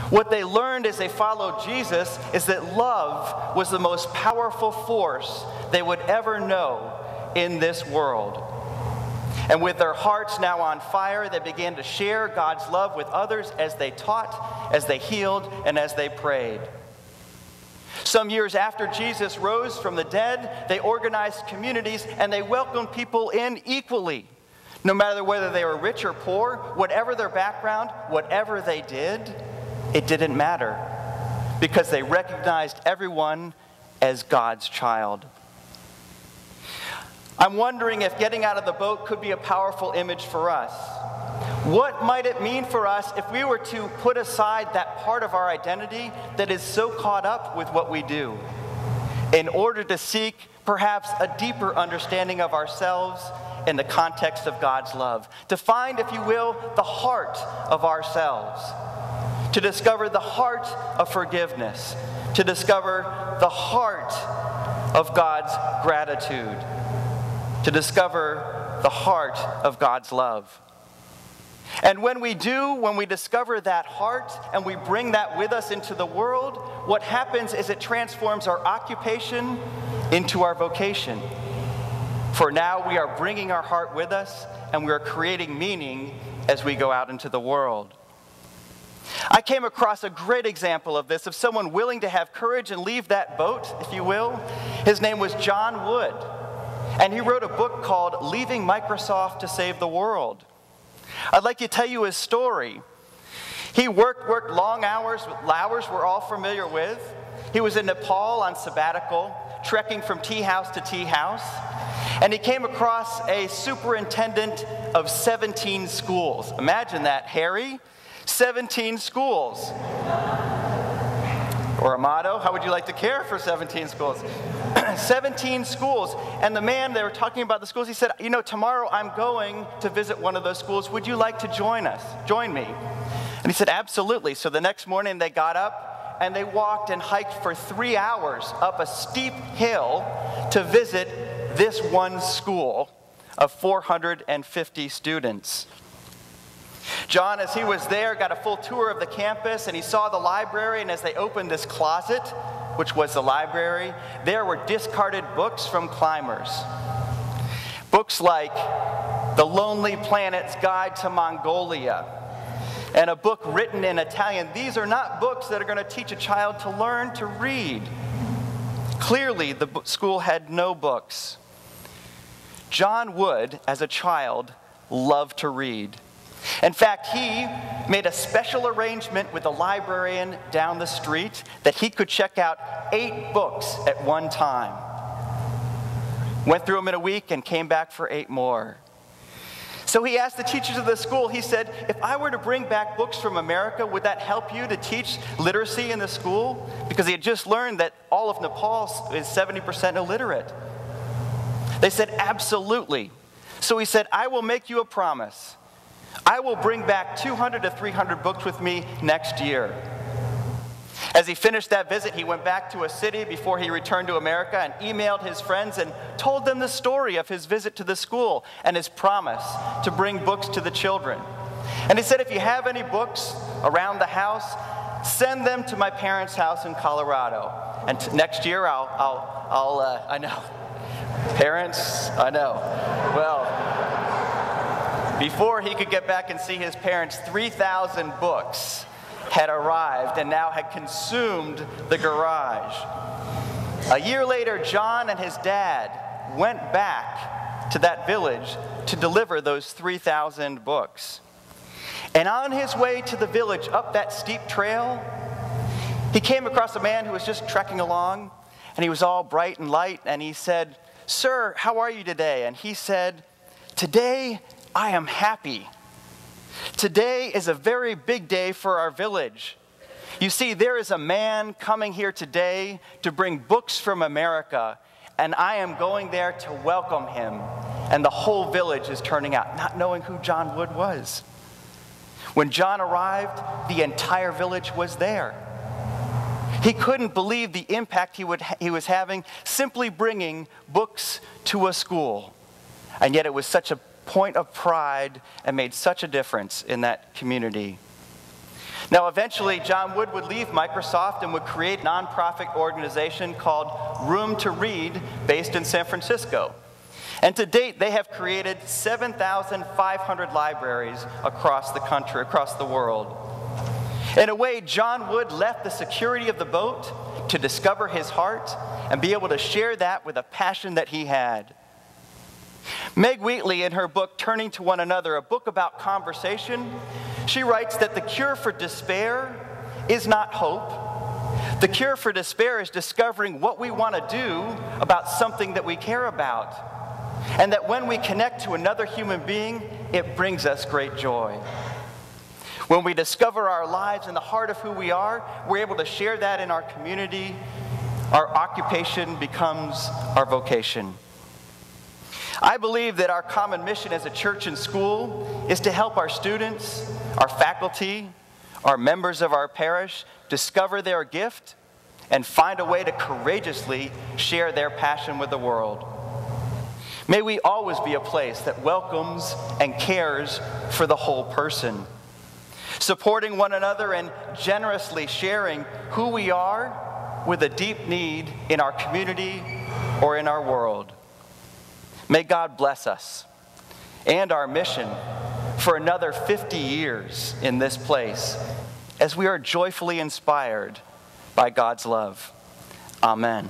What they learned as they followed Jesus is that love was the most powerful force they would ever know in this world. And with their hearts now on fire, they began to share God's love with others as they taught, as they healed, and as they prayed. Some years after Jesus rose from the dead, they organized communities and they welcomed people in equally. No matter whether they were rich or poor, whatever their background, whatever they did, it didn't matter, because they recognized everyone as God's child. I'm wondering if getting out of the boat could be a powerful image for us. What might it mean for us if we were to put aside that part of our identity that is so caught up with what we do, in order to seek perhaps a deeper understanding of ourselves in the context of God's love, to find, if you will, the heart of ourselves, to discover the heart of forgiveness, to discover the heart of God's gratitude, to discover the heart of God's love. And when we discover that heart and we bring that with us into the world, what happens is it transforms our occupation into our vocation. For now we are bringing our heart with us and we are creating meaning as we go out into the world. I came across a great example of this, of someone willing to have courage and leave that boat, if you will. His name was John Wood, and he wrote a book called Leaving Microsoft to Save the World. I'd like to tell you his story. He worked long hours we're all familiar with. He was in Nepal on sabbatical, trekking from tea house to tea house, and he came across a superintendent of 17 schools. Imagine that, Harry. 17 schools. Or Amato, how would you like to care for 17 schools? 17 schools. And the man, they were talking about the schools, he said, tomorrow I'm going to visit one of those schools. Would you like to join me? And he said, absolutely. So the next morning they got up and they walked and hiked for 3 hours up a steep hill to visit this one school of 450 students. John, as he was there, got a full tour of the campus, and he saw the library, and as they opened this closet, which was the library, there were discarded books from climbers. Books like The Lonely Planet's Guide to Mongolia, and a book written in Italian. These are not books that are going to teach a child to learn to read. Clearly, the school had no books. John Wood, as a child, loved to read. In fact, he made a special arrangement with a librarian down the street that he could check out 8 books at one time. Went through them in a week and came back for 8 more. So he asked the teachers of the school, he said, if I were to bring back books from America, would that help you to teach literacy in the school? Because he had just learned that all of Nepal is 70% illiterate. They said, absolutely. So he said, I will make you a promise. I will bring back 200 to 300 books with me next year. As he finished that visit, he went back to a city before he returned to America and emailed his friends and told them the story of his visit to the school and his promise to bring books to the children. And he said, if you have any books around the house, send them to my parents' house in Colorado. And next year, I know. Parents, I know. Well, before he could get back and see his parents, 3,000 books had arrived and now had consumed the garage. A year later, John and his dad went back to that village to deliver those 3,000 books. And on his way to the village, up that steep trail, he came across a man who was just trekking along, and he was all bright and light, and he said, "Sir, how are you today?" And he said, "Today, I am happy. Today is a very big day for our village. You see, there is a man coming here today to bring books from America, and I am going there to welcome him." And the whole village is turning out, not knowing who John Wood was. When John arrived, the entire village was there. He couldn't believe the impact he was having simply bringing books to a school. And yet it was such a point of pride and made such a difference in that community. Now, eventually, John Wood would leave Microsoft and would create a nonprofit organization called Room to Read, based in San Francisco. And to date, they have created 7,500 libraries across the country, across the world. In a way, John Wood left the security of the boat to discover his heart and be able to share that with a passion that he had. Meg Wheatley, in her book, Turning to One Another, a book about conversation, she writes that the cure for despair is not hope. The cure for despair is discovering what we want to do about something that we care about. And that when we connect to another human being, it brings us great joy. When we discover our lives in the heart of who we are, we're able to share that in our community. Our occupation becomes our vocation. I believe that our common mission as a church and school is to help our students, our faculty, our members of our parish discover their gift and find a way to courageously share their passion with the world. May we always be a place that welcomes and cares for the whole person, supporting one another and generously sharing who we are with a deep need in our community or in our world. May God bless us and our mission for another 50 years in this place as we are joyfully inspired by God's love. Amen.